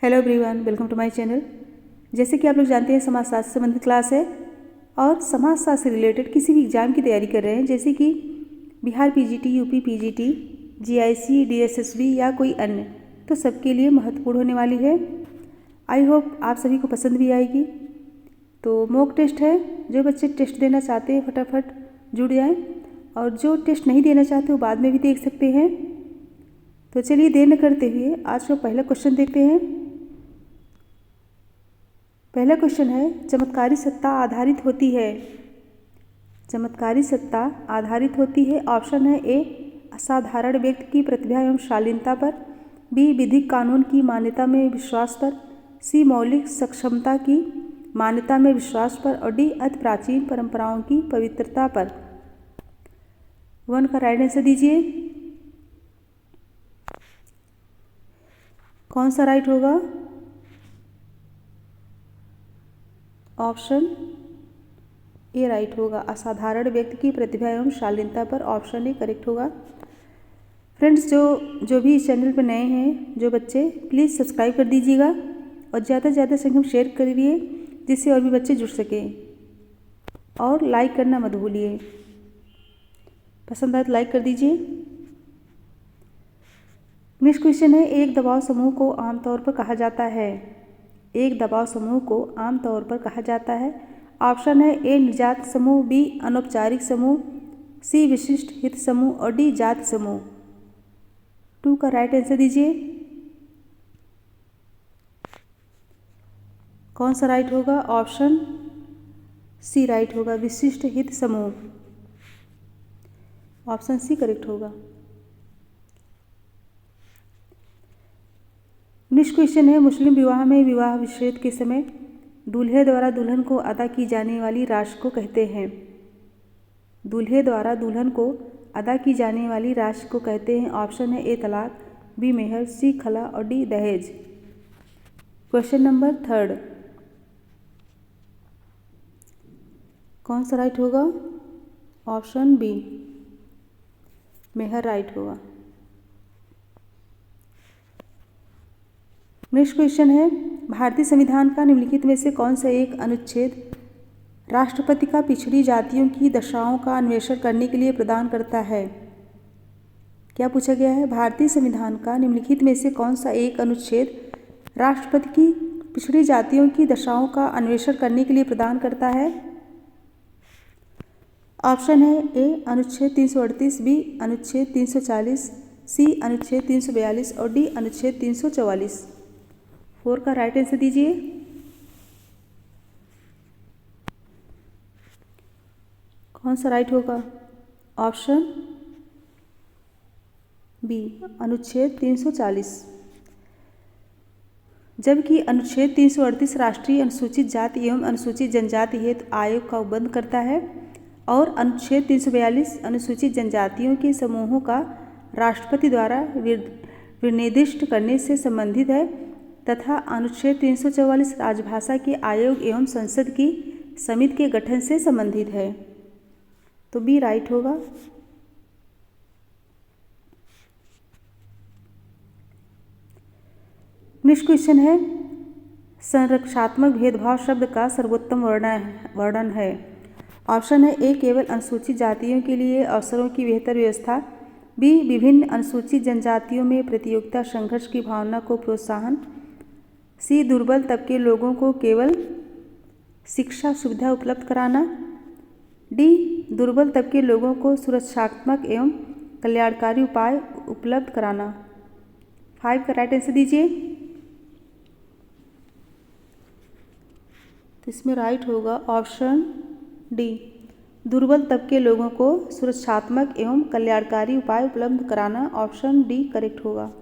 Hello everyone, welcome to my channel. जैसे कि आप लोग जानते हैं, समाजशास्त्र से संबंधित क्लास है और समाजशास्त्र से रिलेटेड किसी भी एग्जाम की तैयारी कर रहे हैं, जैसे कि Bihar PGT, UP PGT, GIC, DSSB या कोई अन्य, तो सबके लिए महत्वपूर्ण होने वाली है। आई होप आप सभी को पसंद भी आएगी। तो मॉक टेस्ट है, जो बच्चे टेस्ट देना चाहते हैं फटाफट जुड़ जाएं, और जो टेस्ट नहीं देना चाहते वो बाद में भी देख सकते हैं। तो चलिए देर न करते हुए आज का पहला क्वेश्चन देखते हैं। पहला क्वेश्चन है, चमत्कारी सत्ता आधारित होती है। चमत्कारी सत्ता आधारित होती है। ऑप्शन है ए, असाधारण व्यक्ति की प्रतिभा एवं शालीनता पर, बी, विधिक कानून की मान्यता में विश्वास पर, सी, मौलिक सक्षमता की मान्यता में विश्वास पर, और डी, अति प्राचीन परंपराओं की पवित्रता पर। 1 का राइट आंसर दीजिए। कौन सा राइट होगा? ऑप्शन ए राइट होगा, असाधारण व्यक्ति की प्रतिभा एवं शालीनता पर। ऑप्शन ए करेक्ट होगा। फ्रेंड्स, जो भी इस चैनल पर नए हैं, जो बच्चे, प्लीज़ सब्सक्राइब कर दीजिएगा और ज़्यादा से ज़्यादा संख्या में शेयर करिए, जिससे और भी बच्चे जुड़ सकें। और लाइक करना मत भूलिए, पसंद आए तो लाइक कर दीजिए। नेक्स्ट क्वेश्चन है, एक दबाव समूह को आमतौर पर कहा जाता है। एक दबाव समूह को आमतौर पर कहा जाता है। ऑप्शन है ए, निर्जात समूह, बी, अनौपचारिक समूह, सी, विशिष्ट हित समूह, और डी, जात समूह। 2 का राइट आंसर दीजिए। कौन सा राइट होगा? ऑप्शन सी राइट होगा, विशिष्ट हित समूह। ऑप्शन सी करेक्ट होगा। नेक्स्ट क्वेश्चन है, मुस्लिम विवाह में विवाह विच्छेद के समय दूल्हे द्वारा दुल्हन को अदा की जाने वाली राशि को कहते हैं। दूल्हे द्वारा दुल्हन को अदा की जाने वाली राशि को कहते हैं। ऑप्शन है ए, तलाक, बी, मेहर, सी, खला, और डी, दहेज। क्वेश्चन नंबर 3, कौन सा राइट होगा? ऑप्शन बी, मेहर राइट होगा। नेक्स्ट क्वेश्चन है, भारतीय संविधान का निम्नलिखित में से कौन सा एक अनुच्छेद राष्ट्रपति का पिछड़ी जातियों की दशाओं का अन्वेषण करने के लिए प्रदान करता है? क्या पूछा गया है? भारतीय संविधान का निम्नलिखित में से कौन सा एक अनुच्छेद राष्ट्रपति की पिछड़ी जातियों की दशाओं का अन्वेषण करने के लिए प्रदान करता है? ऑप्शन है ए, अनुच्छेद 338, बी, अनुच्छेद 340, सी, अनुच्छेद 342, और डी, अनुच्छेद 344। 4 का राइट आंसर दीजिए। कौन सा राइट होगा? ऑप्शन बी, अनुच्छेद 340। जबकि अनुच्छेद 338 राष्ट्रीय अनुसूचित जाति एवं अनुसूचित जनजाति हेतु आयोग का उपबंध करता है, और अनुच्छेद 342 अनुसूचित जनजातियों के समूहों का राष्ट्रपति द्वारा विनिर्दिष्ट करने से संबंधित है, तथा अनुच्छेद 344 राजभाषा के आयोग एवं संसद की समिति के गठन से संबंधित है। तो बी राइट होगा। नेक्स्ट क्वेश्चन है, संरक्षात्मक भेदभाव शब्द का सर्वोत्तम वर्णन है। ऑप्शन है ए, केवल अनुसूचित जातियों के लिए अवसरों की बेहतर व्यवस्था, बी, विभिन्न अनुसूचित जनजातियों में प्रतियोगिता संघर्ष की भावना को प्रोत्साहन, सी, दुर्बल तबके लोगों को केवल शिक्षा सुविधा उपलब्ध कराना, डी, दुर्बल तबके लोगों को सुरक्षात्मक एवं कल्याणकारी उपाय उपलब्ध कराना। 5 का राइट आंसर दीजिए। तो इसमें राइट होगा ऑप्शन डी, दुर्बल तबके लोगों को सुरक्षात्मक एवं कल्याणकारी उपाय उपलब्ध कराना। ऑप्शन डी करेक्ट होगा।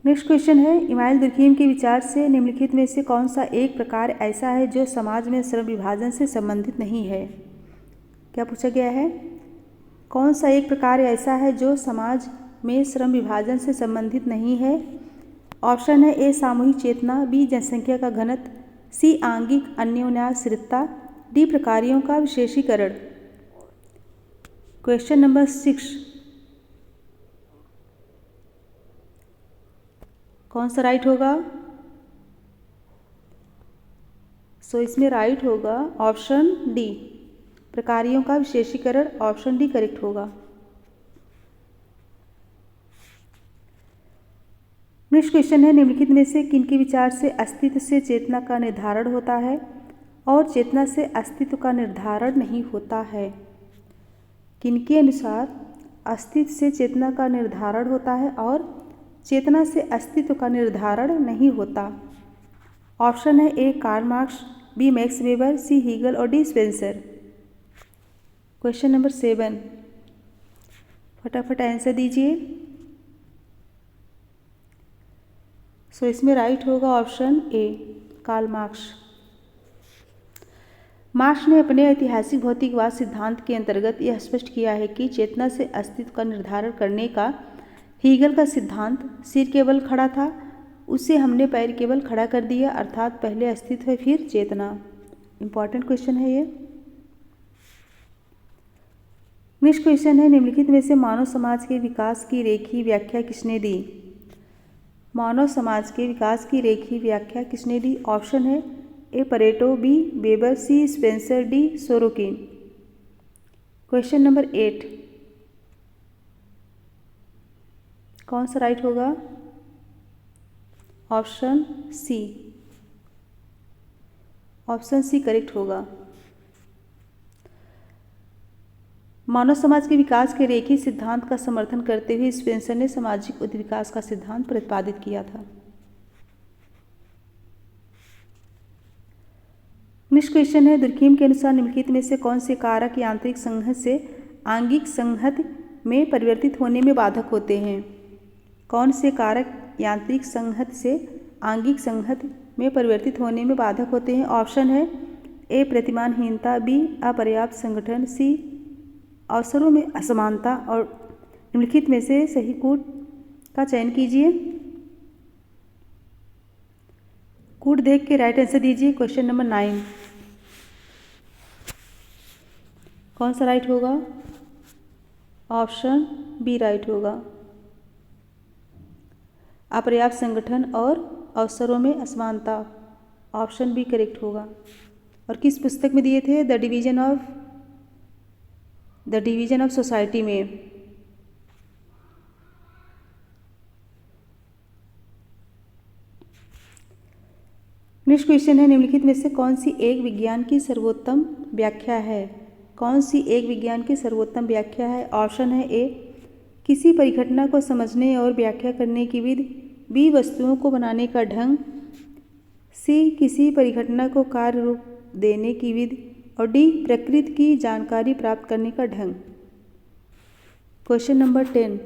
नेक्स्ट क्वेश्चन है, इमाइल दुर्खीम के विचार से निम्नलिखित में से कौन सा एक प्रकार ऐसा है जो समाज में श्रम विभाजन से संबंधित नहीं है? क्या पूछा गया है? कौन सा एक प्रकार ऐसा है जो समाज में श्रम विभाजन से संबंधित नहीं है? ऑप्शन है ए, सामूहिक चेतना, बी, जनसंख्या का घनत्व, सी, आंगिक अन्योन्याश्रितता, डी, प्रकारों का विशेषीकरण। क्वेश्चन नंबर 6, कौन सा राइट होगा? सो इसमें राइट होगा ऑप्शन डी, प्रकारियों का विशेषीकरण। ऑप्शन डी करेक्ट होगा। नेक्स्ट क्वेश्चन है, निम्नलिखित में से किनके विचार से अस्तित्व से चेतना का निर्धारण होता है और चेतना से अस्तित्व का निर्धारण नहीं होता है? किनके अनुसार अस्तित्व से चेतना का निर्धारण होता है और चेतना से अस्तित्व का निर्धारण नहीं होता? ऑप्शन है A Karl Marx, B Max Weber, C Hegel और डी स्पेंसर। क्वेश्चन नंबर 7, फटाफट आंसर दीजिए। सो इसमें राइट होगा option A, Karl Marx. Marx ने अपने ऐतिहासिक भौतिकवाद सिद्धांत के अंतर्गत यह स्पष्ट किया है कि चेतना से अस्तित्व का निर्धारण करने का हीगल का सिद्धांत सिर केवल खड़ा था, उससे हमने पैर केवल खड़ा कर दिया, अर्थात पहले अस्तित्व है फिर चेतना। इंपॉर्टेंट क्वेश्चन है ये। नेक्स्ट क्वेश्चन है, निम्नलिखित में से मानव समाज के विकास की रेखीय व्याख्या किसने दी? मानव समाज के विकास की रेखीय व्याख्या किसने दी? ऑप्शन है A Pareto, B Weber, C Spencer, D Sorokin. Question number 8, कौन सा राइट होगा? Option C, option C correct होगा। मानव समाज के विकास के रेखीय सिद्धांत का समर्थन करते हुए स्पेंसर ने सामाजिक उद्विकास का सिद्धांत प्रतिपादित किया था। नेक्स्ट क्वेश्चन है, दुर्कीम के अनुसार निम्नलिखित में से कौन से कारक यांत्रिक संहत से आंगिक संहत में परिवर्तित होने में बाधक होते हैं? कौन से कारक यांत्रिक संहत से आंगिक संहत में परिवर्तित होने में बाधक होते हैं? ऑप्शन है ए प्रतिमानहीनता, बी अपर्याप्त संगठन, सी अवसरों में असमानता और निम्नलिखित में से सही कूट का चयन कीजिए। कूट देख के राइट आंसर दीजिए। क्वेश्चन नंबर 9, कौन सा राइट होगा? ऑप्शन बी राइट होगा, अपर्याप्त संगठन और अवसरों में असमानता। ऑप्शन बी करेक्ट होगा। और किस पुस्तक में दिए थे? द डिवीजन ऑफ सोसाइटी में। नेक्स्ट क्वेश्चन है, निम्नलिखित में से कौन सी एक विज्ञान की सर्वोत्तम व्याख्या है? कौन सी एक विज्ञान की सर्वोत्तम व्याख्या है? ऑप्शन है ए किसी परिघटना को समझने और व्याख्या करने की विधि, बी वस्तुओं को बनाने का ढंग, सी किसी परिघटना को कार्य रूप देने की विधि और डी प्रकृति की जानकारी प्राप्त करने का ढंग। क्वेश्चन नंबर 10,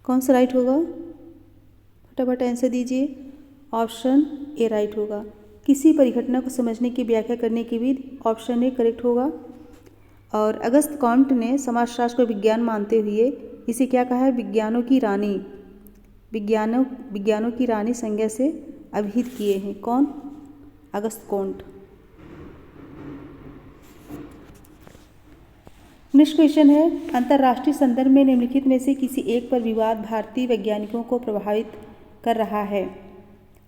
कौन सा राइट होगा? फटाफट आंसर दीजिए। ऑप्शन ए राइट होगा, किसी परिघटना को समझने की व्याख्या करने की विधि। ऑप्शन ए करेक्ट होगा। और अगस्त कॉम्ट ने समाजशास्त्र को विज्ञान मानते हुए इसे क्या कहा है? विज्ञानों की रानी, विज्ञानों की रानी संज्ञा से अभिहित किए हैं। कौन? Auguste Comte. नेक्स्ट क्वेश्चन है, अंतर्राष्ट्रीय संदर्भ में निम्नलिखित में से किसी एक पर विवाद भारतीय वैज्ञानिकों को प्रभावित कर रहा है?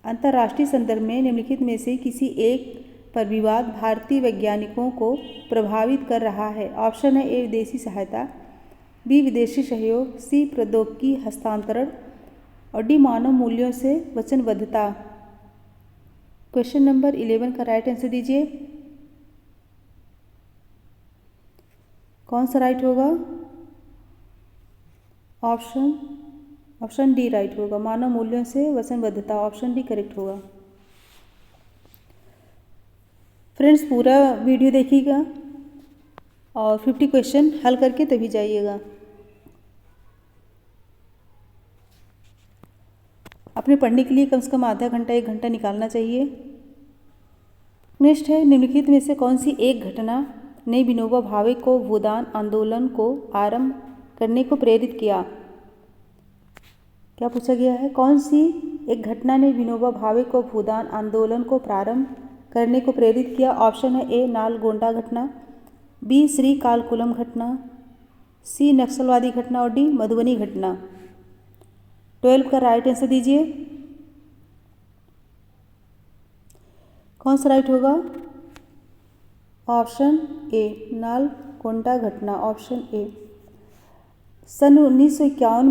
अंतर्राष्ट्रीय संदर्भ में निम्नलिखित में से किसी एक पर विवाद भारतीय वैज्ञानिकों को प्रभावित कर रहा है? ऑप्शन है ए विदेशी सहायता, बी विदेशी सहयोग, सी प्रौद्योगिकी हस्तांतरण और डी मानव मूल्यों से वचनबद्धता। क्वेश्चन नंबर 11 का राइट आंसर दीजिए। कौन सा राइट होगा? ऑप्शन डी राइट होगा, मानव मूल्यों से वचनबद्धता। ऑप्शन डी करेक्ट होगा। फ्रेंड्स, पूरा वीडियो देखिएगा और 50 क्वेश्चन हल करके तभी जाइएगा। अपने पढ़ने के लिए कम से कम आधा घंटा 1 घंटा निकालना चाहिए। नेक्स्ट है, निम्नलिखित में से कौन सी एक घटना ने विनोबा भावे को भूदान आंदोलन को आरंभ करने को प्रेरित किया? क्या पूछा गया है? कौन सी एक घटना ने विनोबा भावे को भूदान आंदोलन को प्रारंभ करने को प्रेरित किया? ऑप्शन है ए नालगोंडा घटना, बी श्री कालकुलम घटना, सी नक्सलवादी घटना और डी मधुबनी घटना। 12 का राइट आंसर दीजिए। कौन सा राइट होगा? ऑप्शन ए, नालगोंडा घटना, ऑप्शन ए। सन 1951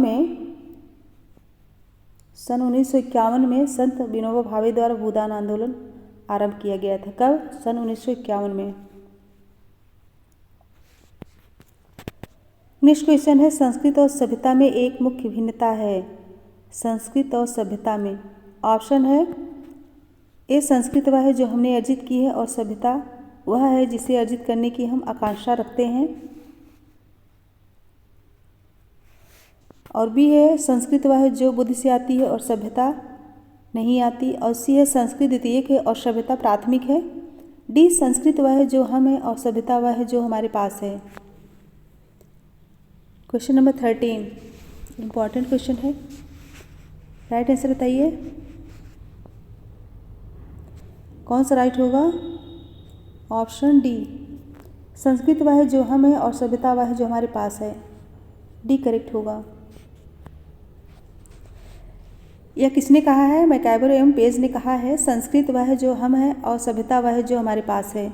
में संत विनोबा भावे द्वारा भूदान आंदोलन आरंभ किया गया था। कब? सन 1951 में। नेक्स्ट क्वेश्चन है, संस्कृत और सभ्यता में एक मुख्य भिन्नता है। संस्कृत और सभ्यता में ऑप्शन है ए, संस्कृत वह है जो हमने अर्जित की है और सभ्यता वह है जिसे अर्जित करने की हम आकांक्षा रखते हैं, और बी है, संस्कृत वह है जो बुद्धि से आती है और सभ्यता नहीं आती, और सी है, संस्कृत द्वितीयक है और सभ्यता प्राथमिक है। डी, संस्कृत वह है जो हम है और सभ्यता वह है जो हमारे पास है। क्वेश्चन नंबर 13 इंपॉर्टेंट क्वेश्चन है, राइट आंसर बताइए। कौन सा राइट होगा? ऑप्शन डी, संस्कृत वह है जो हम है और सभ्यता वह है जो हमारे पास है। डी करेक्ट होगा। यह किसने कहा है? मैकैबर एवं पेज ने कहा है, संस्कृत वह है जो हम है और सभ्यता वह है जो हमारे पास है।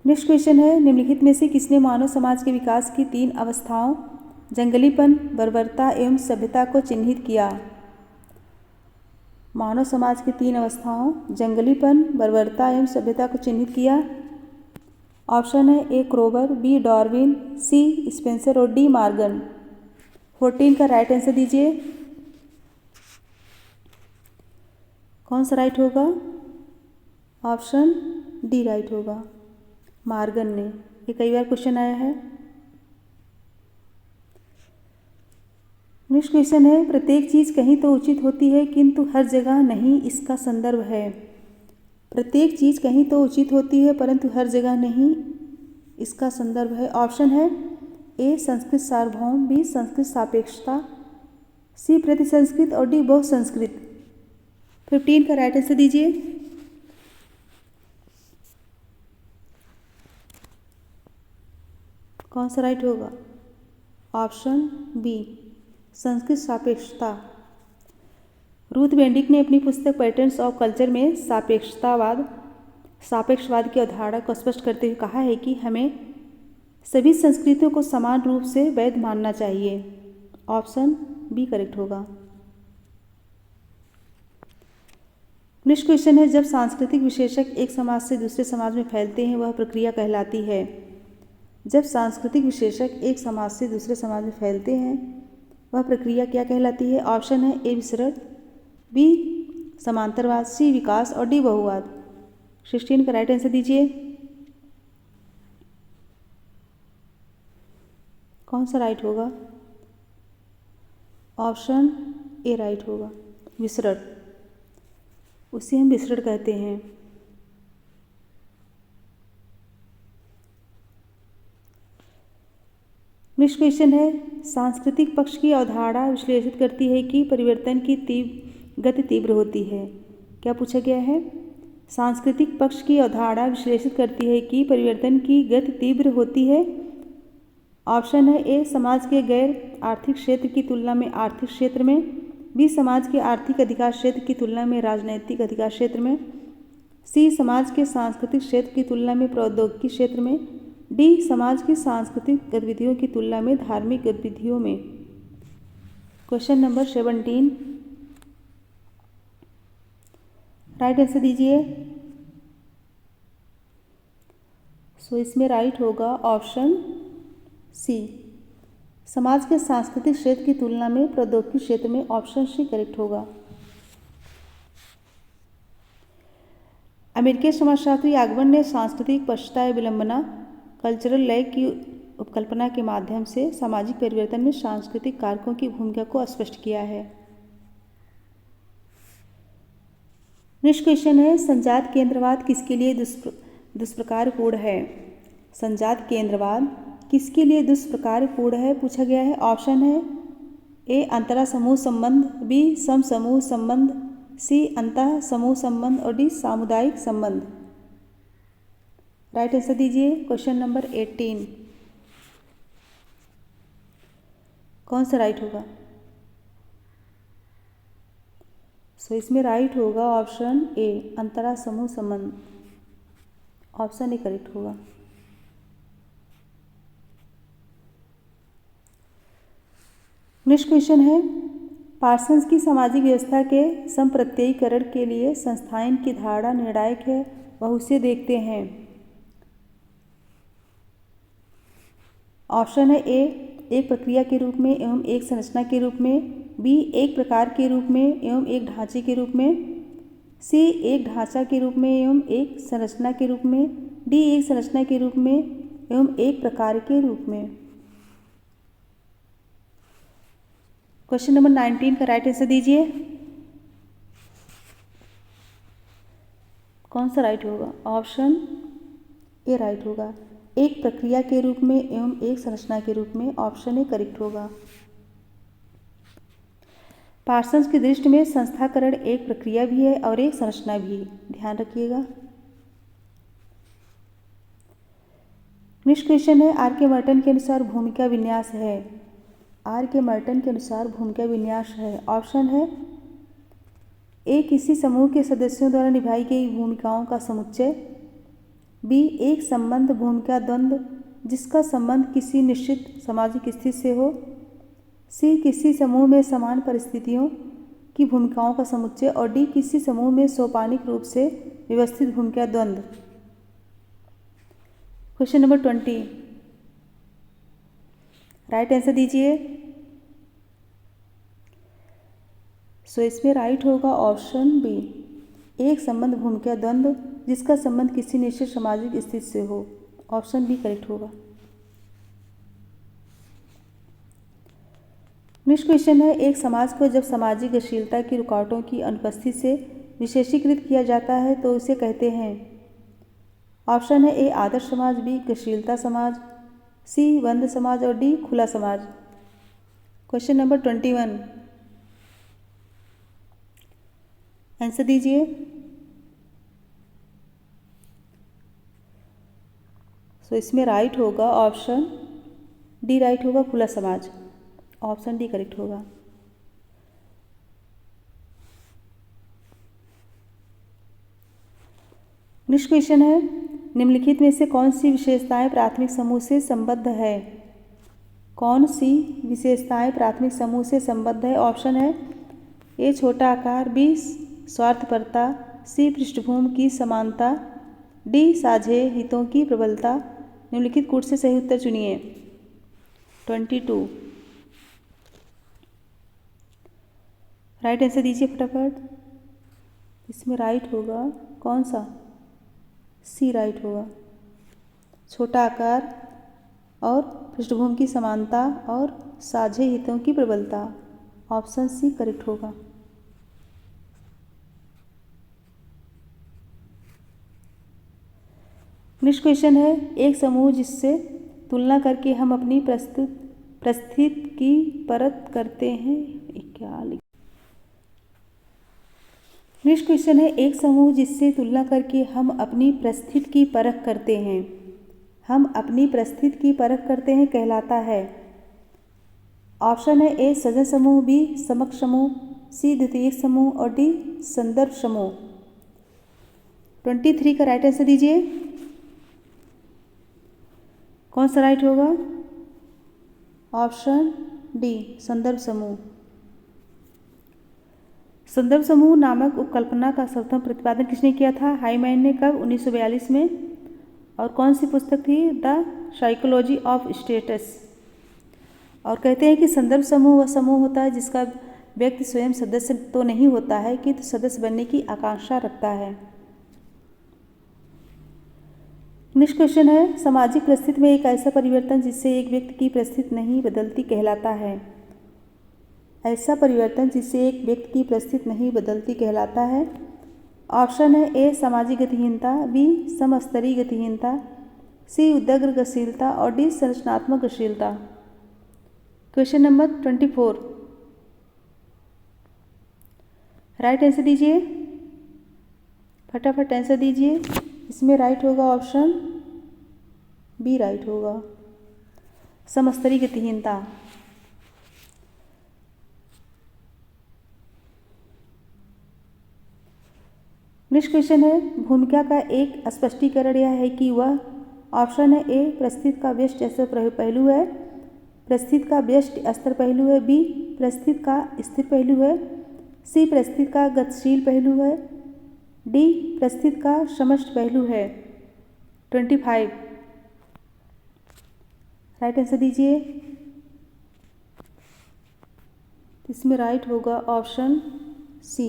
नेक्स्ट क्वेश्चन है, निम्नलिखित में से किसने मानव समाज के विकास की 3 अवस्थाओं जंगलीपन, बर्बरता एवं सभ्यता को चिन्हित किया? मानव समाज की 3 अवस्थाओं जंगलीपन, बर्बरता एवं सभ्यता को चिन्हित किया। ऑप्शन है ए, क्रोबर, बी, डार्विन, सी, स्पेंसर और डी, मॉर्गन। 14 का राइट आंसर दीजिए। कौन सा राइट होगा? ऑप्शन डी राइट होगा, मॉर्गन ने। ये कई बार क्वेश्चन आया है। नेक्स्ट क्वेश्चन है, प्रत्येक चीज़ कहीं तो उचित होती है किंतु हर जगह नहीं, इसका संदर्भ है। प्रत्येक चीज़ कहीं तो उचित होती है परंतु हर जगह नहीं, इसका संदर्भ है। ऑप्शन है ए, संस्कृत सार्वभौम, बी, संस्कृत सापेक्षता, सी, प्रति संस्कृत और डी, बहु संस्कृत। 15 का राइट आंसर दीजिए। कौन सा राइट होगा? ऑप्शन बी, संस्कृत सापेक्षता। रूथ बेंडिक ने अपनी पुस्तक पैटर्न्स ऑफ कल्चर में सापेक्षवाद की अवधारणा को स्पष्ट करते हुए कहा है कि हमें सभी संस्कृतियों को समान रूप से वैध मानना चाहिए। ऑप्शन बी करेक्ट होगा। नेक्स्ट क्वेश्चन है, जब सांस्कृतिक विशेषक एक समाज से दूसरे समाज में फैलते हैं वह प्रक्रिया कहलाती है। जब सांस्कृतिक विशेषक एक समाज से दूसरे समाज में फैलते हैं वह प्रक्रिया क्या कहलाती है? ऑप्शन है ए, विसरण, बी, समांतरवाद, सी, विकास और डी, बहुवाद। 16 का राइट आंसर दीजिए। कौन सा राइट होगा? ऑप्शन ए राइट होगा, विसरण। उसे हम विसरण कहते हैं। नेक्स्ट क्वेश्चन है, सांस्कृतिक पक्ष की अवधारणा विश्लेषित करती है कि परिवर्तन की गति तीव्र होती है। क्या पूछा गया है? सांस्कृतिक पक्ष की अवधारणा विश्लेषित करती है कि परिवर्तन की गति तीव्र होती है। ऑप्शन है ए, समाज के गैर आर्थिक क्षेत्र की तुलना में आर्थिक क्षेत्र में, बी, समाज के आर्थिक अधिकार क्षेत्र की तुलना में राजनैतिक अधिकार क्षेत्र में, सी, समाज के सांस्कृतिक क्षेत्र की तुलना में प्रौद्योगिकी क्षेत्र में, डी, समाज की सांस्कृतिक गतिविधियों की तुलना में धार्मिक गतिविधियों में। क्वेश्चन नंबर 17 राइट आंसर दीजिए। इसमें राइट होगा ऑप्शन सी, समाज के सांस्कृतिक क्षेत्र की तुलना में प्रौद्योगिकी क्षेत्र में। ऑप्शन सी करेक्ट होगा। अमेरिकी समाजशास्त्री यागवन ने सांस्कृतिक पश्चात या विलंबना कल्चरल लैग की उपकल्पना के माध्यम से सामाजिक परिवर्तन में सांस्कृतिक कारकों की भूमिका को स्पष्ट किया है। नेक्स्ट क्वेश्चन है, संजात केंद्रवाद किसके लिए दुष्प्रकारपूर्ण है? संजात केंद्रवाद किसके लिए दुष्प्रकारपूर्ण है पूछा गया है। ऑप्शन है ए, अंतरा समूह संबंध, बी, सम समूह संबंध, सी, अंतः समूह संबंध और डी, सामुदायिक संबंध। राइट आंसर दीजिए। क्वेश्चन नंबर 18 कौन सा राइट होगा? सो इसमें राइट होगा ऑप्शन ए, अंतरा समूह संबंध। ऑप्शन ए करेक्ट होगा। नेक्स्ट क्वेश्चन है, पार्सन्स की सामाजिक व्यवस्था के संप्रत्ययीकरण के लिए संस्थान की धारणा निर्णायक है, वह उसे देखते हैं। ऑप्शन है ए, एक प्रक्रिया के रूप में एवं एक संरचना के रूप में, बी एक प्रकार के रूप में एवं एक ढांचे के रूप में, सी एक ढांचा के रूप में एवं एक संरचना के रूप में, डी एक संरचना के रूप में एवं एक प्रकार के रूप में। क्वेश्चन नंबर 19 का राइट आंसर दीजिए। कौन सा राइट होगा? ऑप्शन ए राइट होगा, एक प्रक्रिया के रूप में एवं एक संरचना के रूप में। ऑप्शन ए करेक्ट होगा। पार्सन्स की दृष्टि में संस्थाकरण एक प्रक्रिया भी है और एक संरचना भी, ध्यान रखिएगा। नेक्स्ट क्वेश्चन है, आर के मर्टन के अनुसार भूमिका विन्यास है। आर के मर्टन के अनुसार भूमिका विन्यास है। ऑप्शन है ए, किसी समूह के सदस्यों द्वारा निभाई गई भूमिकाओं का समुच्चय, बी एक संबंध भूमिका द्वंद्व जिसका संबंध किसी निश्चित सामाजिक स्थिति से हो, सी किसी समूह में समान परिस्थितियों की भूमिकाओं का समुच्चय, और डी किसी समूह में सोपानिक रूप से व्यवस्थित भूमिका द्वंद्व। क्वेश्चन नंबर 20 राइट आंसर दीजिए। सो इसमें राइट होगा ऑप्शन बी, एक संबंध भूमिका द्वंद्व जिसका संबंध किसी निश्चित सामाजिक स्थिति से हो। ऑप्शन बी करेक्ट होगा। नेक्स्ट क्वेश्चन है, एक समाज को जब सामाजिक गतिशीलता की रुकावटों की अनुपस्थिति से विशेषीकृत किया जाता है तो उसे कहते हैं। ऑप्शन है ए, आदर्श समाज, बी गतिशीलता समाज, सी बंद समाज और डी खुला समाज। क्वेश्चन नंबर 21 आंसर दीजिए। सो इसमें राइट होगा ऑप्शन डी राइट होगा, खुला समाज। ऑप्शन डी करेक्ट होगा। नेक्स्ट क्वेश्चन है, निम्नलिखित में से कौन सी विशेषताएं प्राथमिक समूह से संबद्ध है? कौन सी विशेषताएं प्राथमिक समूह से संबद्ध है? ऑप्शन है ए, छोटा आकार, बी स्वार्थपरता, सी पृष्ठभूमि की समानता, डी साझे हितों की प्रबलता। निम्नलिखित कूट से सही उत्तर चुनिए। 22 राइट आंसर दीजिए फटाफट। इसमें राइट होगा कौन सा? सी राइट होगा, छोटा आकार और पृष्ठभूमि की समानता और साझे हितों की प्रबलता। ऑप्शन सी करेक्ट होगा। नेक्स्ट क्वेश्चन है, एक समूह जिससे तुलना करके हम अपनी परिस्थिति की परख करते हैं। क्या लिख नेक्स्ट क्वेश्चन है, एक समूह जिससे तुलना करके हम अपनी परिस्थिति की परख करते हैं, हम अपनी परिस्थिति की परख करते हैं कहलाता है। ऑप्शन है ए, सजन समूह, बी समकक्ष समूह, सी द्वितीयक समूह और डी संदर्भ समूह। 23 का राइट आंसर दीजिए। कौन सा राइट होगा? ऑप्शन डी संदर्भ समूह। संदर्भ समूह नामक उपकल्पना का सर्वप्रथम प्रतिपादन किसने किया था? हाइमैन ने। कब? 1942 में। और कौन सी पुस्तक थी? The psychology of status. और कहते हैं कि संदर्भ समूह वह समूह होता है जिसका व्यक्ति स्वयं सदस्य तो नहीं होता है किंतु सदस्य बनने की आकांक्षा रखता है। नेक्स्ट क्वेश्चन है, सामाजिक परिस्थिति में एक ऐसा परिवर्तन जिससे एक व्यक्ति की परिस्थिति नहीं बदलती कहलाता है। ऐसा परिवर्तन जिससे एक व्यक्ति की परिस्थिति नहीं बदलती कहलाता है। ऑप्शन है ए, सामाजिक गतिहीनता, बी समस्तरीय गतिहीनता, सी उद्ग्र गतिशीलता और डी संरचनात्मक गतिशीलता। क्वेश्चन नंबर 24 राइट आंसर दीजिए, फटाफट आंसर दीजिए। इसमें राइट होगा ऑप्शन बी राइट होगा, समस्तरीय गतिहीनता। नेक्स्ट क्वेश्चन है, भूमिका का एक स्पष्टीकरण यह है कि वह, ऑप्शन है ए परिस्थिति का व्यष्टि स्तर पहलू है, परिस्थिति का व्यष्टि स्तर पहलू है, बी परिस्थिति का स्थिर पहलू है, सी परिस्थिति का गतिशील पहलू है, डी परिस्थिति का समष्टि पहलू है। 25 राइट आंसर दीजिए। इसमें राइट होगा ऑप्शन सी,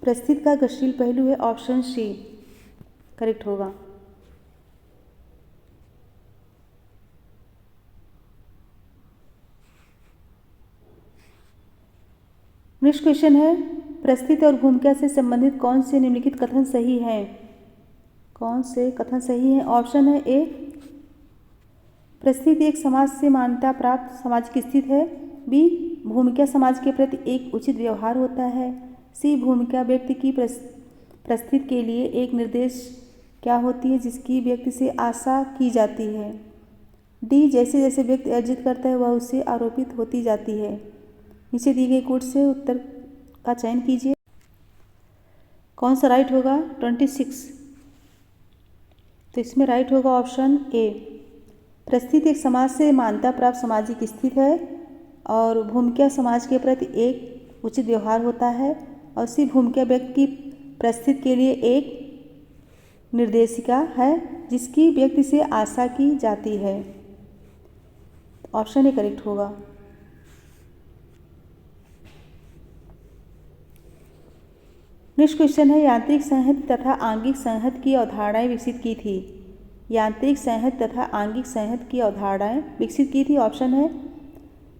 परिस्थिति का गतिशील पहलू है, ऑप्शन सी करेक्ट होगा। नेक्स्ट क्वेश्चन है, परिस्थिति और भूमिका से संबंधित कौन से निम्नलिखित कथन सही हैं? कौन से कथन सही हैं? ऑप्शन है ए परिस्थिति एक समाज से मान्यता प्राप्त सामाजिक स्थिति है, बी भूमिका समाज के प्रति एक उचित व्यवहार होता है, सी भूमिका व्यक्ति की परिस्थिति के लिए एक निर्देश क्या होती है जिसकी व्यक्ति से आशा की जाती है, डी जैसे जैसे व्यक्ति अर्जित करता है वह उससे आरोपित होती जाती है। नीचे दिए गए कोड से उत्तर का चयन कीजिए। कौन सा राइट होगा? 26। तो इसमें राइट होगा ऑप्शन ए, परिस्थिति एक समाज से मान्यता प्राप्त सामाजिक स्थिति है और भूमिका समाज के प्रति एक उचित व्यवहार होता है, और सी भूमिका व्यक्ति की परिस्थिति के लिए एक निर्देशिका है जिसकी व्यक्ति से आशा की जाती है। ऑप्शन ए करेक्ट होगा। नेक्स्ट क्वेश्चन है, यांत्रिक संहति तथा आंगिक संहति की अवधारणाएं विकसित की थी। यांत्रिक संहति तथा आंगिक संहति की अवधारणाएं विकसित की थी। ऑप्शन है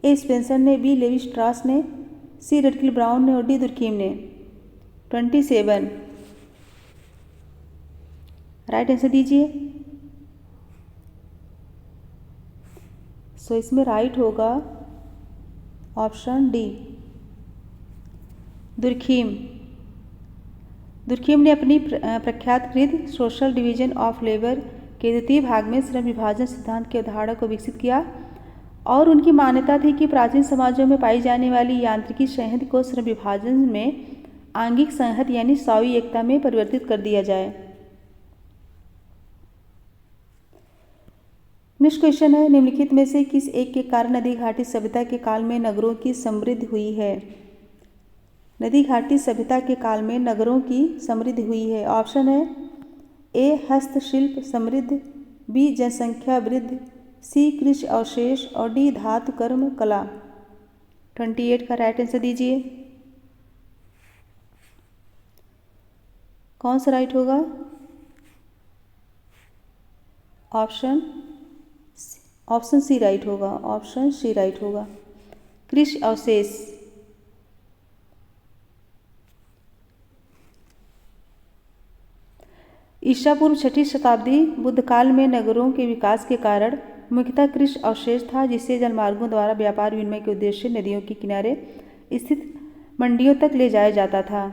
ए स्पेंसर ने, बी लेवी स्ट्रॉस ने, सी रटकिल ब्राउन ने और डी दुर्कीम ने। 27 राइट आंसर दीजिए। सो इसमें राइट होगा ऑप्शन डी, दुर्कीम। दुर्कीम ने अपनी प्रख्यात कृत सोशल डिवीजन ऑफ लेबर के द्वितीय भाग में श्रम विभाजन सिद्धांत की अवधारणा को विकसित किया और उनकी मान्यता थी कि प्राचीन समाजों में पाई जाने वाली यांत्रिकी संहति को श्रम विभाजन में आंगिक संहति यानी स्वावी एकता में परिवर्तित कर दिया जाए। नेक्स्ट क्वेश्चन है, निम्नलिखित में से किस एक के कारण नदी घाटी सभ्यता के काल में नगरों की समृद्धि हुई है? नदी घाटी सभ्यता के काल में नगरों की समृद्धि हुई है। ऑप्शन है ए हस्तशिल्प समृद्ध, बी जनसंख्या वृद्धि, सी कृषि अवशेष और डी धातु कर्म कला। 28 का राइट आंसर दीजिए। कौन सा राइट होगा? ऑप्शन सी राइट होगा। ऑप्शन सी राइट होगा, कृषि अवशेष। ईसा पूर्व 6वीं शताब्दी बुद्ध काल में नगरों के विकास के कारण मुख्यतः कृषि अवशेष था, जिसे जलमार्गों द्वारा व्यापार विनिमय के उद्देश्य से नदियों के किनारे स्थित मंडियों तक ले जाया जाता था।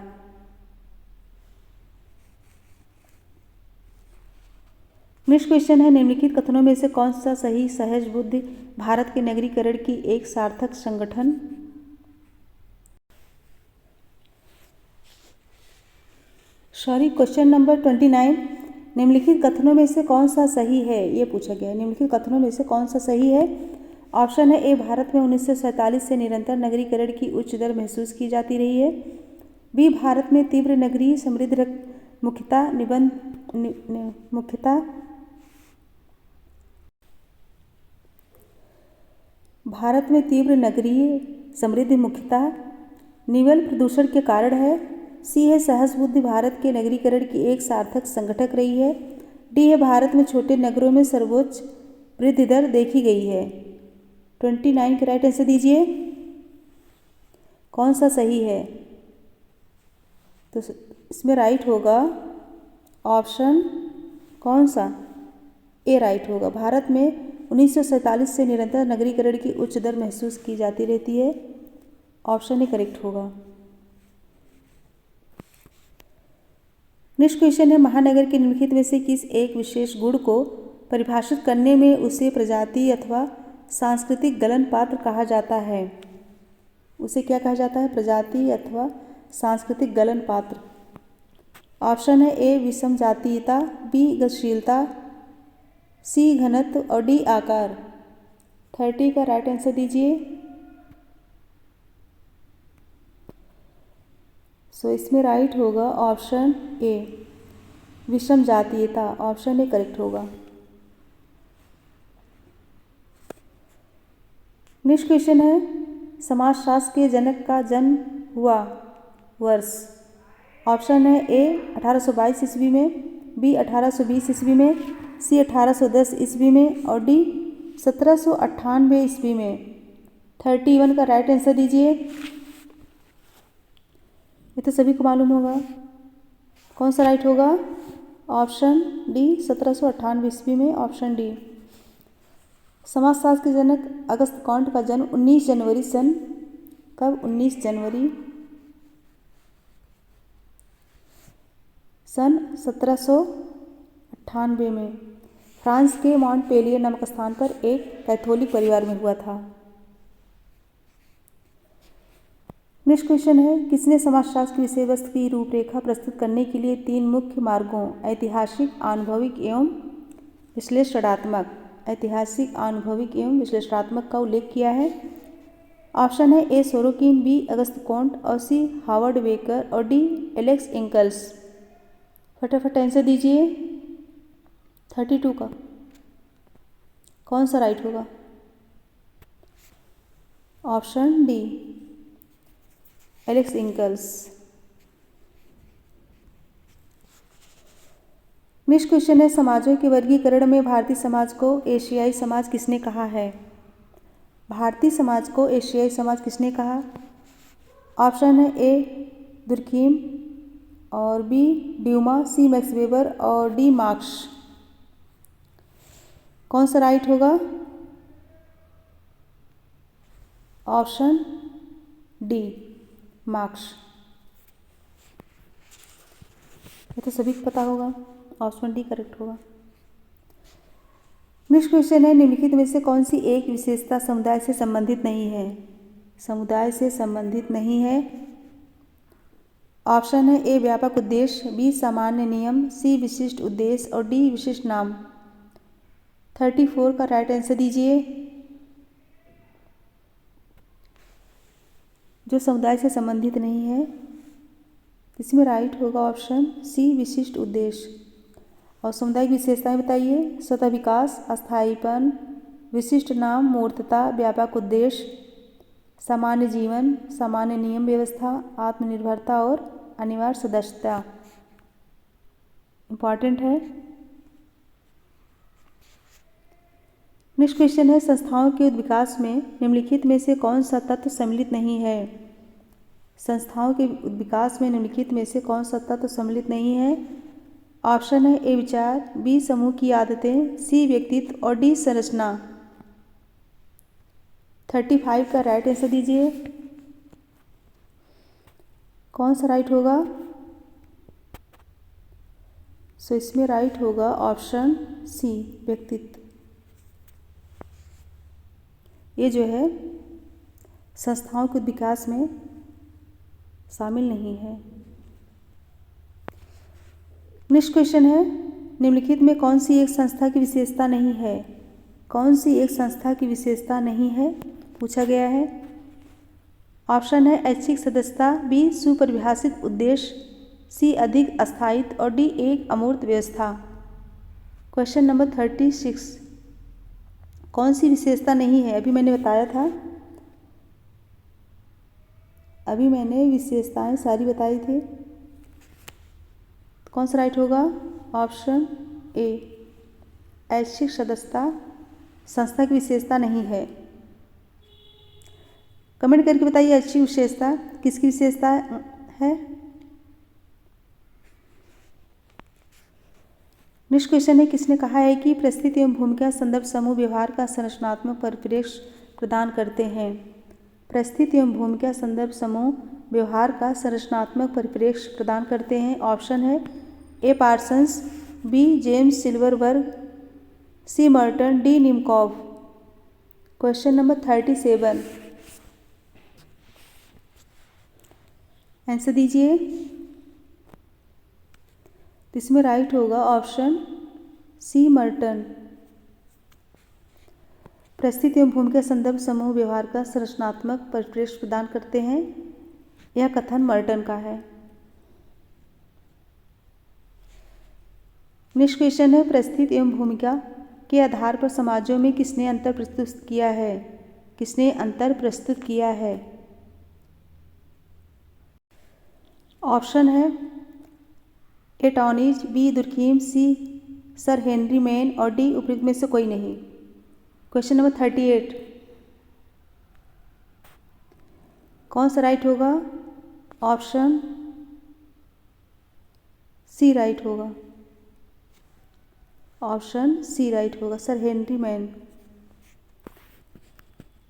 नेक्स्ट क्वेश्चन है, निम्नलिखित कथनों में से कौन सा सही सहज बुद्धि भारत के नगरीकरण की एक सार्थक संगठन? क्वेश्चन नंबर 29, निम्नलिखित कथनों में से कौन सा सही है? ये पूछा गया है, निम्नलिखित कथनों में से कौन सा सही है? ऑप्शन है ए भारत में 1947 से निरंतर नगरीकरण की उच्च दर महसूस की जाती रही है, बी भारत में तीव्र नगरीय समृद्धि मुख्यतः निवल प्रदूषण के कारण है, सी है सहज बुद्धि भारत के नगरीकरण की एक सार्थक संगठक रही है, डी है भारत में छोटे नगरों में सर्वोच्च वृद्धि दर देखी गई है। 29 का राइट आंसर दीजिए। कौन सा सही है? तो इसमें राइट होगा ऑप्शन कौन सा? ए राइट होगा। भारत में 1947 से निरंतर नगरीकरण की उच्च दर महसूस की जाती रहती है। ऑप्शन ए करेक्ट होगा। नेक्स्ट क्वेश्चन है, महानगर के निम्नलिखित में से किस एक विशेष गुण को परिभाषित करने में उसे प्रजाति अथवा सांस्कृतिक गलन पात्र कहा जाता है? उसे क्या कहा जाता है? प्रजाति अथवा सांस्कृतिक गलन पात्र। ऑप्शन है ए विषम जातीयता, बी गतिशीलता, सी घनत्व और डी आकार। 30 का राइट आंसर दीजिए। सो इसमें राइट होगा ऑप्शन ए विषम जातीयता। ऑप्शन ए करेक्ट होगा। नेक्स्ट क्वेश्चन है समाजशास्त्र के जनक का जन्म हुआ वर्ष। ऑप्शन है ए 1822 ईस्वी में, बी 1820 ईस्वी में, सी 1810 ईस्वी में और डी 1798 ईस्वी में। 31 का राइट आंसर दीजिए। ये तो सभी को मालूम होगा। कौन सा राइट होगा? ऑप्शन डी 1798 ईस्वी में। Option D. समाजशास्त्र के जनक अगस्त कॉन्ट का जन्म 19 जनवरी सन कब? 19 जनवरी सन 1798 में फ्रांस के मॉन्टपेलियर नामक स्थान पर एक कैथोलिक परिवार में हुआ था। नेक्स्ट क्वेश्चन है किसने समाजशास्त्र की विषय वस्तु की रूपरेखा प्रस्तुत करने के लिए 3 मुख्य मार्गों ऐतिहासिक, अनुभविक एवं विश्लेषणात्मक का उल्लेख किया है? ऑप्शन है A Sorokin, B August Comte और सी हावर्ड बेकर और डी एलेक्स इंकल्स। फटाफट आंसर दीजिए 32 का। कौन सा राइट होगा? Option D Alex Inkeles. Next question है समाजों के वर्गीकरण में भारतीय समाज को एशियाई समाज किसने कहा है? भारतीय समाज को एशियाई समाज किसने कहा? ऑप्शन है ए दुर्खीम और B Dumas, C Max weber और डी मार्क्स। कौन सा राइट होगा? Option D marks. ये तो सभी को पता होगा। ऑप्शन डी करेक्ट होगा। नेक्स्ट क्वेश्चन है निम्नलिखित में से कौन सी एक विशेषता समुदाय से संबंधित नहीं है? समुदाय से संबंधित नहीं है। ऑप्शन है ए व्यापक उद्देश्य, बी सामान्य नियम, सी विशिष्ट उद्देश्य और डी विशिष्ट नाम। 34 का राइट आंसर दीजिए। जो समुदाय से संबंधित नहीं है इसमें राइट होगा ऑप्शन सी विशिष्ट उद्देश्य। और सामुदायिक विशेषताएं बताइए। स्वतः विकास, अस्थायीपन, विशिष्ट नाम, मूर्तता, व्यापक उद्देश्य, सामान्य जीवन, सामान्य नियम व्यवस्था, आत्मनिर्भरता और अनिवार्य सदस्यता। इम्पॉर्टेंट है। नेक्स्ट क्वेश्चन है संस्थाओं के विकास में निम्नलिखित में से कौन सा तत्व सम्मिलित नहीं है? संस्थाओं के विकास में निम्नलिखित में से कौन सा तत्व सम्मिलित नहीं है? ऑप्शन है ए विचार, बी समूह की आदतें, सी व्यक्तित्व और डी संरचना। 35 का राइट आंसर दीजिए। कौन सा राइट होगा? सो इसमें राइट होगा ऑप्शन सी व्यक्तित्व। ये जो है संस्थाओं के विकास में शामिल नहीं है। नेक्स्ट क्वेश्चन है निम्नलिखित में कौन सी एक संस्था की विशेषता नहीं है? कौन सी एक संस्था की विशेषता नहीं है पूछा गया है। ऑप्शन है ऐच्छिक सदस्यता, बी सुपरिभाषित उद्देश्य, सी अधिक अस्थायित्व और डी एक अमूर्त व्यवस्था। क्वेश्चन नंबर 36 कौन सी विशेषता नहीं है? अभी मैंने बताया था, अभी मैंने विशेषताएं सारी बताई थी। कौन सा राइट होगा? ऑप्शन ए ऐच्छिक सदस्यता संस्था की विशेषता नहीं है। कमेंट करके बताइए ऐच्छिक विशेषता किसकी विशेषता है। नेक्स्ट क्वेश्चन है किसने कहा है कि परिस्थिति एवं भूमिका संदर्भ समूह व्यवहार का संरचनात्मक परिप्रेक्ष्य प्रदान करते हैं? परिस्थिति एवं भूमिका संदर्भ समूह व्यवहार का संरचनात्मक परिप्रेक्ष्य प्रदान करते हैं। ऑप्शन है A Parsons, B James Silverberg, C Merton, D Nimkoff. Question number 37 answer दीजिए। तो इसमें राइट होगा ऑप्शन सी मर्टन। परिस्थिति एवं भूमिका संदर्भ समूह व्यवहार का संरचनात्मक परिप्रेक्ष्य प्रदान करते हैं। यह कथन मर्टन का है। नेक्स्ट क्वेश्चन है, परिस्थिति एवं भूमिका के आधार पर समाजों में किसने अंतर प्रस्तुत किया है? किसने अंतर प्रस्तुत किया है? ऑप्शन है ए टॉनीज, बी दुर्खीम, सी सर हेनरी मैन और डी उपयुक्त में से कोई नहीं। क्वेश्चन नंबर 38, कौन सा राइट होगा? ऑप्शन सी राइट होगा। ऑप्शन सी राइट होगा, sir Henry man.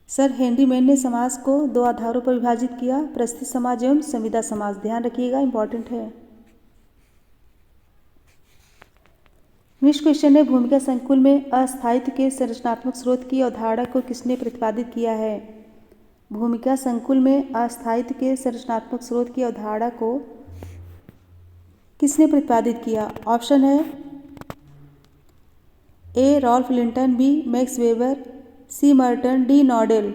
Sir Henry man ने समाज को दो आधारों पर विभाजित किया, परिस्थिति समाज एवं संविदा समाज। ध्यान रखिएगा, इंपॉर्टेंट है। नेक्स्ट क्वेश्चन है, भूमिका संकुल में अस्थायित्व के संरचनात्मक स्रोत की अवधारणा को किसने प्रतिपादित किया है? भूमिका संकुल में अस्थायित्व के संरचनात्मक स्रोत की अवधारणा को किसने प्रतिपादित किया? ऑप्शन है A Ralph Linton, B Max Weber, C Merton, D Nadel.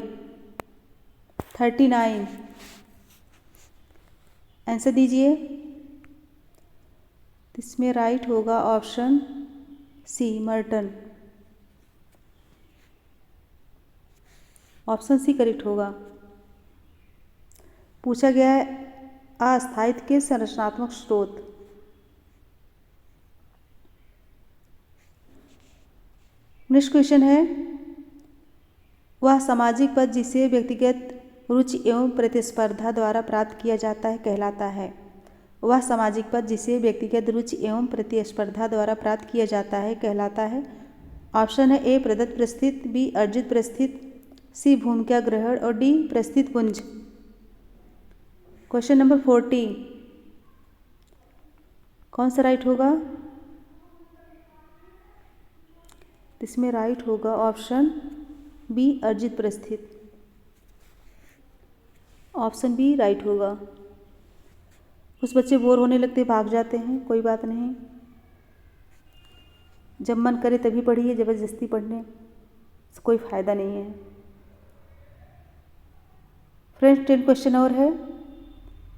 39 answer दीजिए। इसमें राइट होगा option C Merton. Option C correct होगा। पूछा गया है अस्थायित्व के संरचनात्मक स्रोत। नेक्स्ट क्वेश्चन है, वह सामाजिक पद जिसे व्यक्तिगत रुचि एवं प्रतिस्पर्धा द्वारा प्राप्त किया जाता है कहलाता है। वह सामाजिक पद जिसे व्यक्तिगत रुचि एवं प्रतिस्पर्धा द्वारा प्राप्त किया जाता है कहलाता है। ऑप्शन है ए प्रदत्त परिस्थिति, बी अर्जित परिस्थिति, सी भूमिका ग्रहण और डी परिस्थिति पुंज। क्वेश्चन नंबर 40, कौन सा राइट होगा? इसमें राइट होगा ऑप्शन बी अर्जित परिस्थिति। ऑप्शन बी राइट होगा। कुछ बच्चे बोर होने लगते भाग जाते हैं, कोई बात नहीं। जब मन करे तभी पढ़िए, ज़बरदस्ती पढ़ने से कोई फ़ायदा नहीं है। फ्रेंड्स 10 क्वेश्चन और है।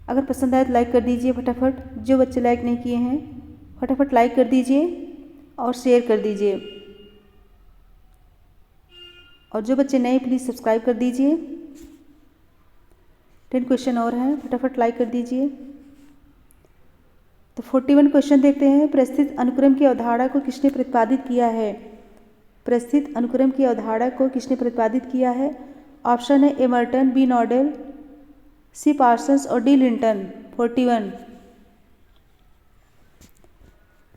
अगर पसंद आए तो लाइक कर दीजिए फटाफट। जो बच्चे लाइक नहीं किए हैं फटाफट लाइक कर दीजिए और शेयर कर दीजिए। और जो बच्चे नए प्लीज़ सब्सक्राइब कर दीजिए। 10 क्वेश्चन और हैं, फटाफट लाइक कर दीजिए। तो 41 क्वेश्चन देखते हैं, परिस्थिति अनुक्रम की अवधारणा को किसने प्रतिपादित किया है? परिस्थिति अनुक्रम की अवधारणा को किसने प्रतिपादित किया है? ऑप्शन है ए मर्टन, बी नॉडेल, सी पार्सन्स और डी लिंटन। 41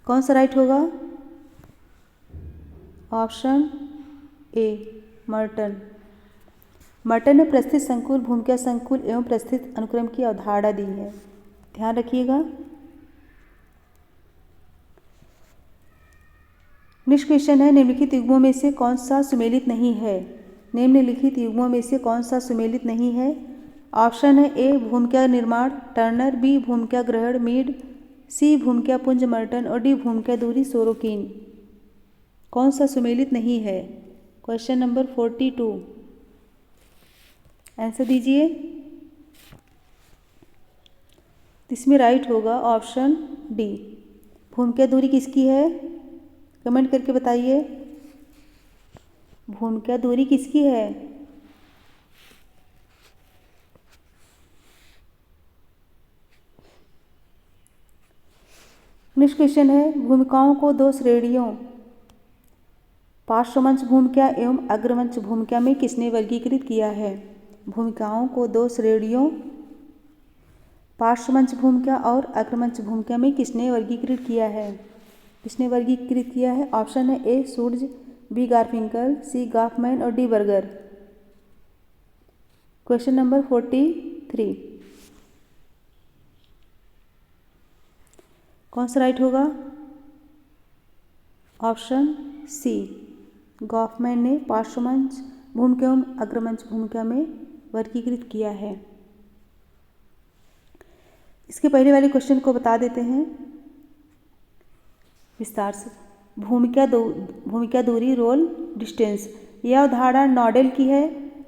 कौन सा राइट होगा? ऑप्शन ए मर्टन। मर्टन ने परिस्थिति संकुल, भूमिका संकुल एवं परिस्थिति अनुक्रम की अवधारणा दी है। ध्यान रखिएगा। नेक्स्ट क्वेश्चन है, निम्नलिखित युग्मों में से कौन सा सुमेलित नहीं है? निम्नलिखित युग्मों में से कौन सा सुमेलित नहीं है? ऑप्शन है ए भूमिका निर्माण टर्नर, बी भूमिका ग्रहण मीड, सी भूमिका पुंज मर्टन और डी भूमिका दूरी सोरोकिन। कौन सा सुमेलित नहीं है? क्वेश्चन नंबर 42 आंसर दीजिए। इसमें राइट होगा ऑप्शन डी। भूमिका दूरी किसकी है? कमेंट करके बताइए, भूमिका दूरी किसकी है? नेक्स्ट क्वेश्चन है, भूमिकाओं को दो श्रेणियों पार्श्वमंच भूमिका एवं अग्रमंच भूमिका में किसने वर्गीकृत किया है? भूमिकाओं को दो श्रेणियों पार्श्वमंच भूमिका और अग्रमंच भूमिका में किसने वर्गीकृत किया है? किसने वर्गीकृत किया है? ऑप्शन है ए सूर्य, बी गारफिंकल, सी गॉफमैन और डी बर्गर। क्वेश्चन नंबर 43 कौन सा राइट होगा? ऑप्शन सी गॉफमैन ने पार्श्वमंच भूमिका एवं अग्रमंच भूमिका में वर्गीकृत किया है। इसके पहले वाले क्वेश्चन को बता देते हैं। विस्तार से। भूमिका दूरी, रोल डिस्टेंस। यह अवधारणा नॉडेल की है।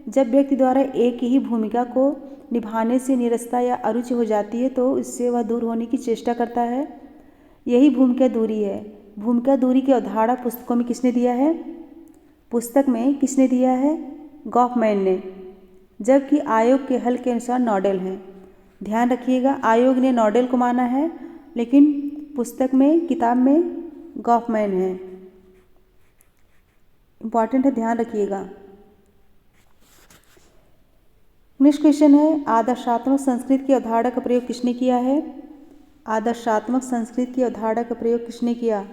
जब व्यक्ति द्वारा एक ही भूमिका को निभाने से निरस्ता या अरुचि हो जाती है तो इससे वह दूर होने की चेष्टा करता है। यही भूमिका दूरी है। भूमिका दूरी की अवधारणा पुस्तकों में किसने दिया है? पुस्तक में किसने दिया है? गॉफमैन ने, जबकि आयोग के हल के अनुसार नॉडेल हैं। ध्यान रखिएगा, आयोग ने नॉडेल को माना है लेकिन पुस्तक में, किताब में गॉफमैन है। इंपॉर्टेंट है, ध्यान रखिएगा। नेक्स्ट क्वेश्चन है, आदर्शात्मक संस्कृति की अवधारणा का प्रयोग किसने किया है? आदर्शात्मक संस्कृति की अवधारणा का प्रयोग किसने किया?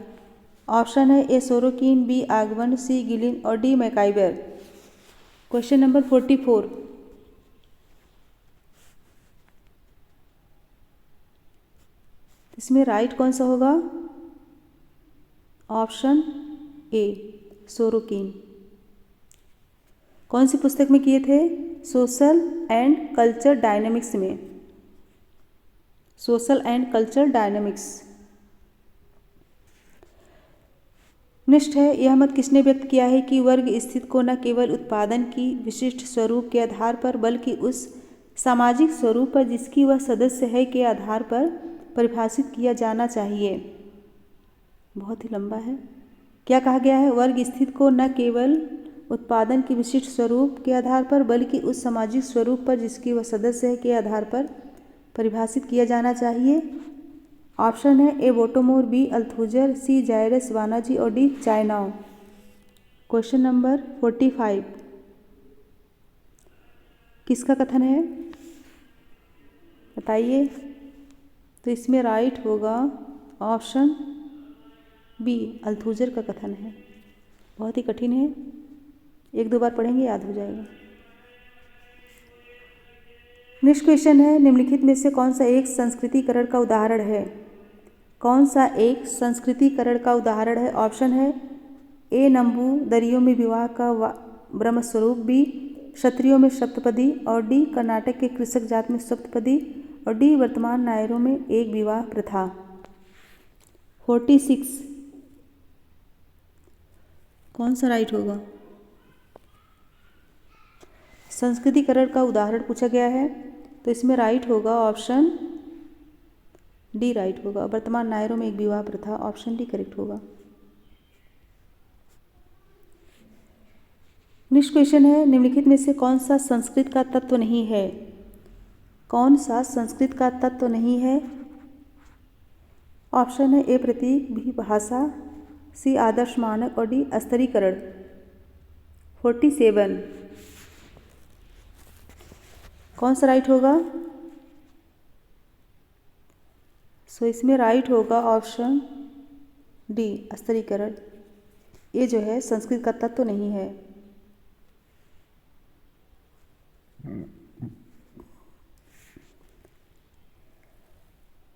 ऑप्शन है A Sorokin, B Ogburn, C Gillin और डी मैकाइबर। Question number 44। इसमें राइट कौन सा होगा? Option A Sorokin. कौन सी पुस्तक में किए थे? सोशल एंड कल्चर डायनेमिक्स में। Social and culture dynamics. Next है, यह मत किसने व्यक्त किया है कि वर्ग स्थिति को न केवल उत्पादन की विशिष्ट स्वरूप के आधार पर बल्कि उस सामाजिक स्वरूप पर जिसकी वह सदस्य है के आधार पर परिभाषित किया जाना चाहिए। बहुत ही लंबा है। क्या कहा गया है? वर्ग स्थिति को न केवल उत्पादन के विशिष्ट स्वरूप के आधार पर बल्कि उस सामाजिक स्वरूप पर जिसकी वह सदस्य है के आधार पर परिभाषित किया जाना चाहिए। ऑप्शन है ए बोटोमोर, बी अल्थुजर, सी जायरस बानार्जी और डी चाइनाओ। Question number 45। किसका कथन है बताइए? तो इसमें राइट होगा ऑप्शन बी अल्थुजर का कथन है। बहुत ही कठिन है, एक दो बार पढ़ेंगे याद हो जाएगा। नेक्स्ट क्वेश्चन है, निम्नलिखित में से कौन सा एक संस्कृतिकरण का उदाहरण है? कौन सा एक संस्कृतिकरण का उदाहरण है? ऑप्शन है ए नंबूदरियों में विवाह का ब्रह्मस्वरूप, बी क्षत्रियों में सप्तपदी और डी कर्नाटक के कृषक जात में सप्तपदी और डी वर्तमान नायरों में एक विवाह प्रथा। 46 कौन सा राइट होगा? संस्कृतिकरण का उदाहरण पूछा गया है तो इसमें राइट होगा ऑप्शन डी राइट होगा। वर्तमान नायरों में एक विवाह प्रथा, ऑप्शन डी करेक्ट होगा। नेक्स्ट क्वेश्चन है, निम्नलिखित में से कौन सा संस्कृत का तत्व नहीं है? कौन सा संस्कृत का तत्व नहीं है? ऑप्शन है ए प्रतीक, बी भाषा, सी आदर्श मानक और डी स्तरीकरण। 47 कौन सा राइट होगा? सो इसमें राइट होगा ऑप्शन डी स्तरीकरण। ये जो है संस्कृत का तत्व नहीं है।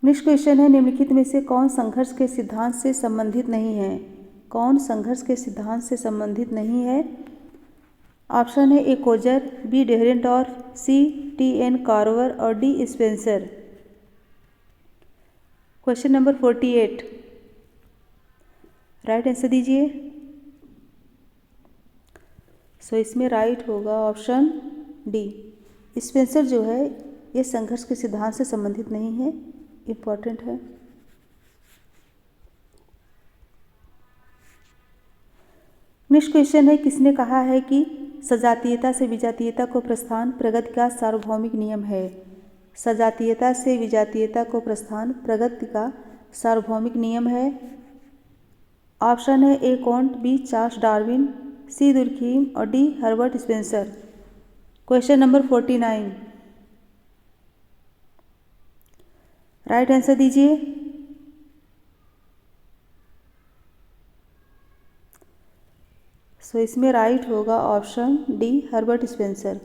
नेक्स्ट क्वेश्चन है, निम्नलिखित में से कौन संघर्ष के सिद्धांत से संबंधित नहीं है? कौन संघर्ष के सिद्धांत से संबंधित नहीं है? ऑप्शन है ए कोजर, बी डेहरेंडॉर्फ, सी टी.एन. कार्वर और D Spencer. Question number 48 right answer दीजिए। सो इसमें राइट होगा ऑप्शन डी स्पेंसर जो है ये संघर्ष के सिद्धांत से संबंधित नहीं है। इम्पॉर्टेंट है। नेक्स्ट क्वेश्चन है, किसने कहा है कि सजातीयता से विजातीयता को प्रस्थान प्रगति का सार्वभौमिक नियम है? सजातीयता से विजातीयता को प्रस्थान प्रगति का सार्वभौमिक नियम है। ऑप्शन है A Comte, B Charles Darwin, C Durkheim और D Herbert Spencer. Question number 49 right answer दीजिए। सो इसमें राइट होगा ऑप्शन डी हर्बर्ट स्पेंसर।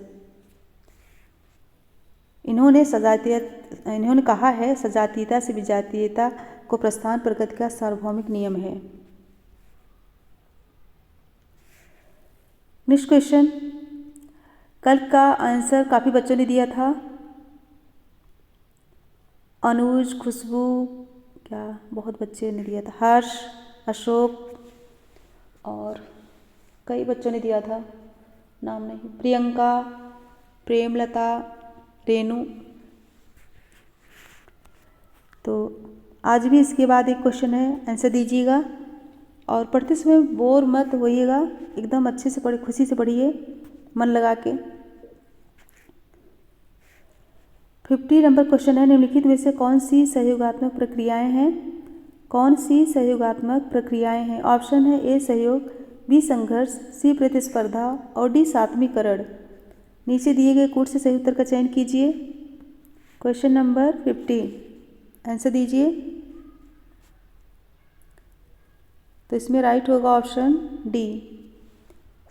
इन्होंने कहा है सजातीयता से विजातीयता को प्रस्थान प्रगति का सार्वभौमिक नियम है। नेक्स्ट क्वेश्चन, कल का आंसर काफ़ी बच्चों ने दिया था। अनुज, खुशबू, क्या बहुत बच्चे ने दिया था, हर्ष, अशोक, और कई बच्चों ने दिया था, नाम नहीं, प्रियंका, प्रेमलता, रेनू। तो आज भी इसके बाद एक क्वेश्चन है, आंसर दीजिएगा। और पढ़ते समय बोर मत होइएगा, एकदम अच्छे से पढ़िए, खुशी से पढ़िए, मन लगा के। 50 नंबर क्वेश्चन है, निम्नलिखित में से कौन सी सहयोगात्मक प्रक्रियाएं हैं? कौन सी सहयोगात्मक प्रक्रियाएं हैं? ऑप्शन है ए सहयोग, बी संघर्ष, सी प्रतिस्पर्धा और डी सात्मीकरण। नीचे दिए गए कोड से सही उत्तर का चयन कीजिए। क्वेश्चन नंबर 50, आंसर दीजिए। तो इसमें राइट होगा ऑप्शन डी,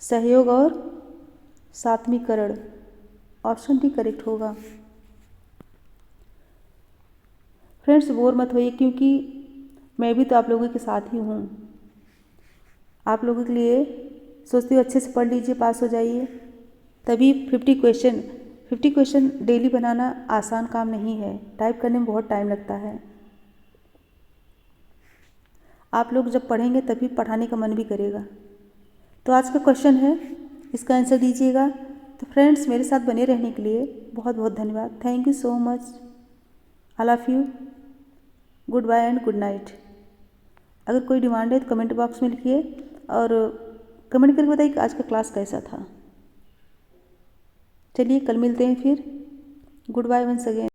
सहयोग और सात्मीकरण। ऑप्शन डी करेक्ट होगा। फ्रेंड्स, बोर मत होइए, क्योंकि मैं भी तो आप लोगों के साथ ही हूँ। आप लोगों के लिए सोचती हूँ अच्छे से पढ़ लीजिए, पास हो जाइए। तभी 50 क्वेश्चन डेली बनाना आसान काम नहीं है, टाइप करने में बहुत टाइम लगता है। आप लोग जब पढ़ेंगे तभी पढ़ाने का मन भी करेगा। तो आज का क्वेश्चन है, इसका आंसर दीजिएगा। तो फ्रेंड्स, मेरे साथ बने रहने के लिए बहुत बहुत धन्यवाद। Thank you so much. I love you. Good bye and good night. अगर कोई डिमांड है तो कमेंट बॉक्स में लिखिए, और कमेंट करके बताइए कि आज का क्लास कैसा था। चलिए, कल मिलते हैं फिर। Good bye once again.